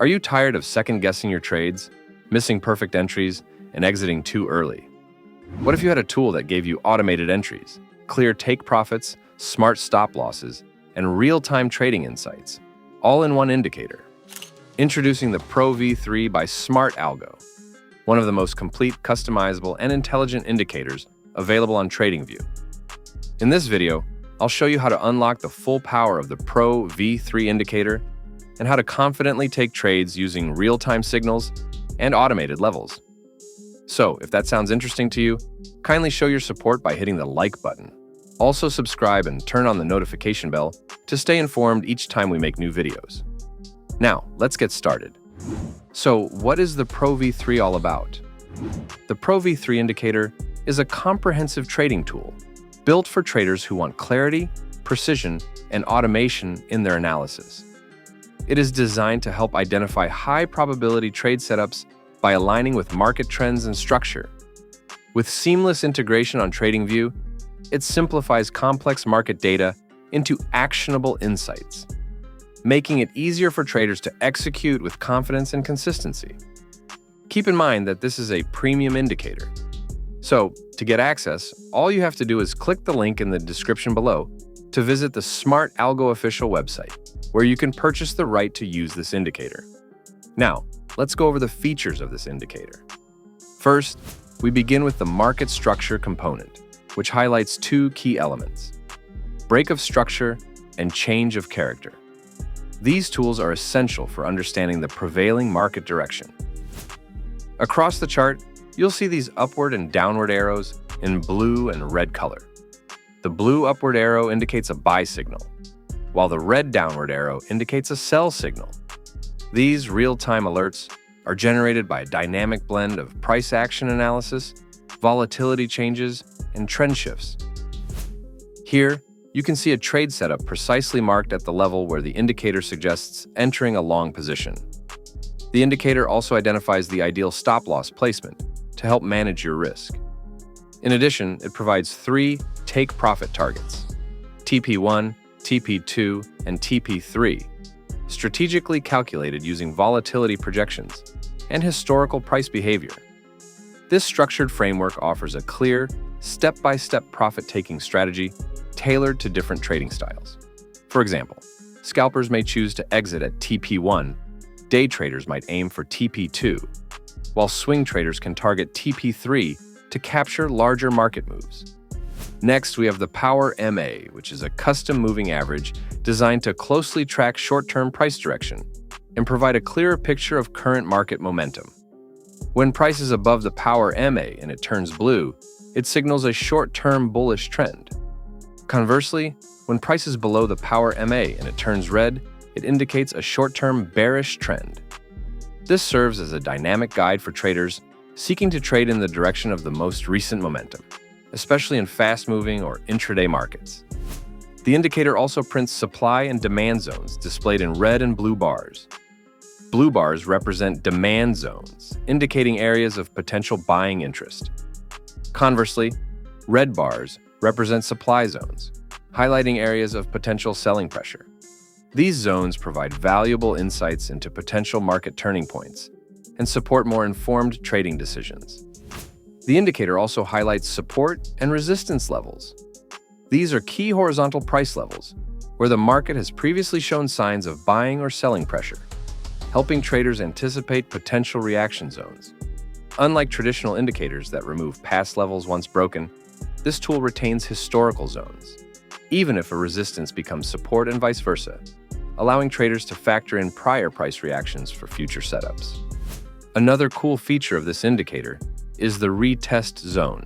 Are you tired of second-guessing your trades, missing perfect entries, and exiting too early? What if you had a tool that gave you automated entries, clear take profits, smart stop losses, and real-time trading insights, all in one indicator? Introducing the Pro V3 by SMRT Algo, one of the most complete, customizable, and intelligent indicators available on TradingView. In this video, I'll show you how to unlock the full power of the Pro V3 indicator and how to confidently take trades using real-time signals and automated levels. So, if that sounds interesting to you, kindly show your support by hitting the like button. Also subscribe and turn on the notification bell to stay informed each time we make new videos. Now, let's get started. So, what is the Pro V3 all about? The Pro V3 indicator is a comprehensive trading tool built for traders who want clarity, precision, and automation in their analysis. It is designed to help identify high-probability trade setups by aligning with market trends and structure. With seamless integration on TradingView, it simplifies complex market data into actionable insights, making it easier for traders to execute with confidence and consistency. Keep in mind that this is a premium indicator. So, to get access, all you have to do is click the link in the description below to visit the SMRT Algo official website, where you can purchase the right to use this indicator. Now, let's go over the features of this indicator. First, we begin with the market structure component, which highlights two key elements: break of structure and change of character. These tools are essential for understanding the prevailing market direction. Across the chart, you'll see these upward and downward arrows in blue and red color. The blue upward arrow indicates a buy signal, while the red downward arrow indicates a sell signal. These real-time alerts are generated by a dynamic blend of price action analysis, volatility changes, and trend shifts. Here, you can see a trade setup precisely marked at the level where the indicator suggests entering a long position. The indicator also identifies the ideal stop-loss placement to help manage your risk. In addition, it provides 3 take-profit targets: TP1, TP2, and TP3, strategically calculated using volatility projections and historical price behavior. This structured framework offers a clear, step-by-step profit-taking strategy tailored to different trading styles. For example, scalpers may choose to exit at TP1, day traders might aim for TP2, while swing traders can target TP3 to capture larger market moves. Next, we have the Power MA, which is a custom moving average designed to closely track short-term price direction and provide a clearer picture of current market momentum. When price is above the Power MA and it turns blue, it signals a short-term bullish trend. Conversely, when price is below the Power MA and it turns red, it indicates a short-term bearish trend. This serves as a dynamic guide for traders seeking to trade in the direction of the most recent momentum, especially in fast-moving or intraday markets. The indicator also prints supply and demand zones displayed in red and blue bars. Blue bars represent demand zones, indicating areas of potential buying interest. Conversely, red bars represent supply zones, highlighting areas of potential selling pressure. These zones provide valuable insights into potential market turning points and support more informed trading decisions. The indicator also highlights support and resistance levels. These are key horizontal price levels where the market has previously shown signs of buying or selling pressure, helping traders anticipate potential reaction zones. Unlike traditional indicators that remove past levels once broken, this tool retains historical zones, even if a resistance becomes support and vice versa, allowing traders to factor in prior price reactions for future setups. Another cool feature of this indicator is the Retest Zone.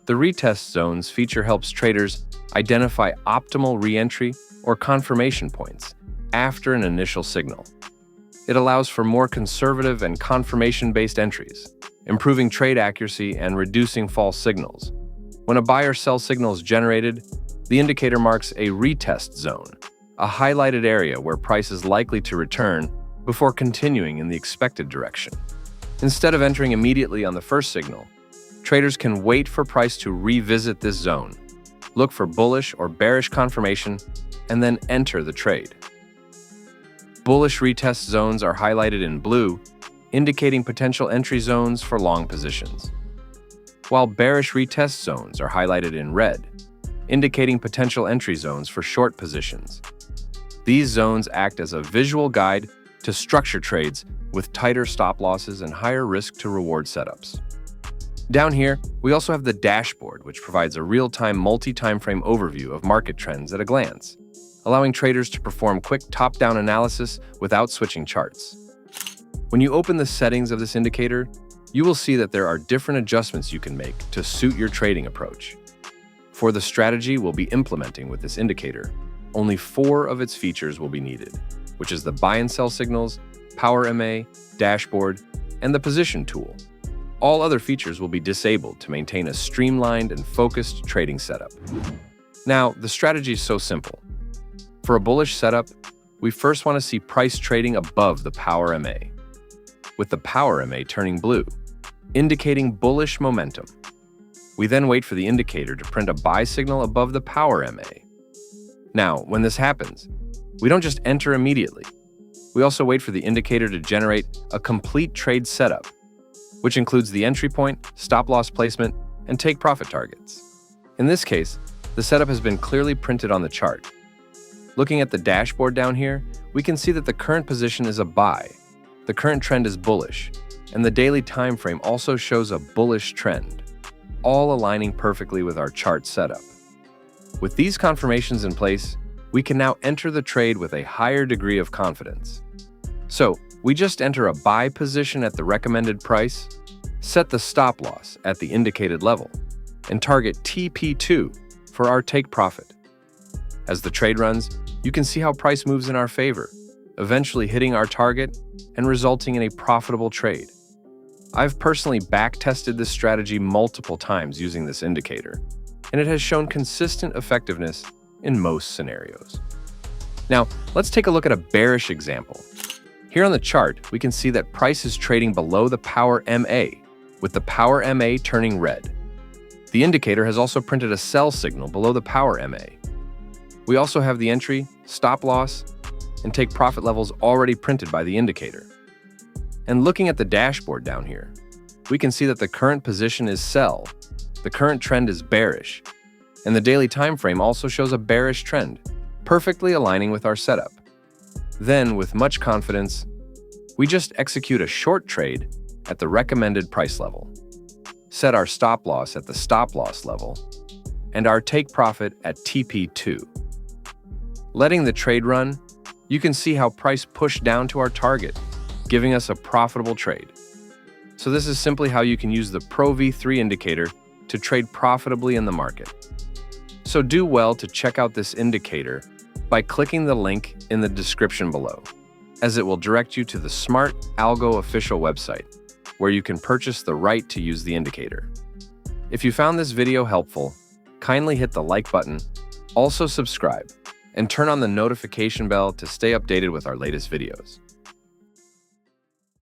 The Retest Zones feature helps traders identify optimal re-entry or confirmation points after an initial signal. It allows for more conservative and confirmation-based entries, improving trade accuracy and reducing false signals. When a buy or sell signal is generated, the indicator marks a retest zone, a highlighted area where price is likely to return before continuing in the expected direction. Instead of entering immediately on the first signal, traders can wait for price to revisit this zone, look for bullish or bearish confirmation, and then enter the trade. Bullish retest zones are highlighted in blue, indicating potential entry zones for long positions, while bearish retest zones are highlighted in red, indicating potential entry zones for short positions. These zones act as a visual guide to structure trades with tighter stop losses and higher risk-to-reward setups. Down here, we also have the dashboard, which provides a real-time multi-timeframe overview of market trends at a glance, allowing traders to perform quick top-down analysis without switching charts. When you open the settings of this indicator, you will see that there are different adjustments you can make to suit your trading approach. For the strategy we'll be implementing with this indicator, only 4 of its features will be needed, which is the buy and sell signals, power MA, dashboard, and the position tool. All other features will be disabled to maintain a streamlined and focused trading setup. Now, the strategy is so simple. For a bullish setup, we first want to see price trading above the power MA, with the power MA turning blue, indicating bullish momentum. We then wait for the indicator to print a buy signal above the power MA. Now, when this happens, we don't just enter immediately. We also wait for the indicator to generate a complete trade setup, which includes the entry point, stop-loss placement, and take-profit targets. In this case, the setup has been clearly printed on the chart. Looking at the dashboard down here, we can see that the current position is a buy, the current trend is bullish, and the daily time frame also shows a bullish trend, all aligning perfectly with our chart setup. With these confirmations in place, we can now enter the trade with a higher degree of confidence. So, we just enter a buy position at the recommended price, set the stop loss at the indicated level, and target TP2 for our take profit. As the trade runs, you can see how price moves in our favor, eventually hitting our target and resulting in a profitable trade. I've personally back-tested this strategy multiple times using this indicator, and it has shown consistent effectiveness in most scenarios. Now, let's take a look at a bearish example. Here on the chart, we can see that price is trading below the power MA, with the power MA turning red. The indicator has also printed a sell signal below the power MA. We also have the entry, stop loss, and take profit levels already printed by the indicator. And looking at the dashboard down here, we can see that the current position is sell, the current trend is bearish, and the daily time frame also shows a bearish trend, perfectly aligning with our setup. Then, with much confidence, we just execute a short trade at the recommended price level, set our stop loss at the stop loss level, and our take profit at TP2. Letting the trade run, you can see how price pushed down to our target, giving us a profitable trade. So this is simply how you can use the Pro V3 indicator to trade profitably in the market. So do well to check out this indicator by clicking the link in the description below, as it will direct you to the SMRT Algo official website, where you can purchase the right to use the indicator. If you found this video helpful, kindly hit the like button, also subscribe, and turn on the notification bell to stay updated with our latest videos.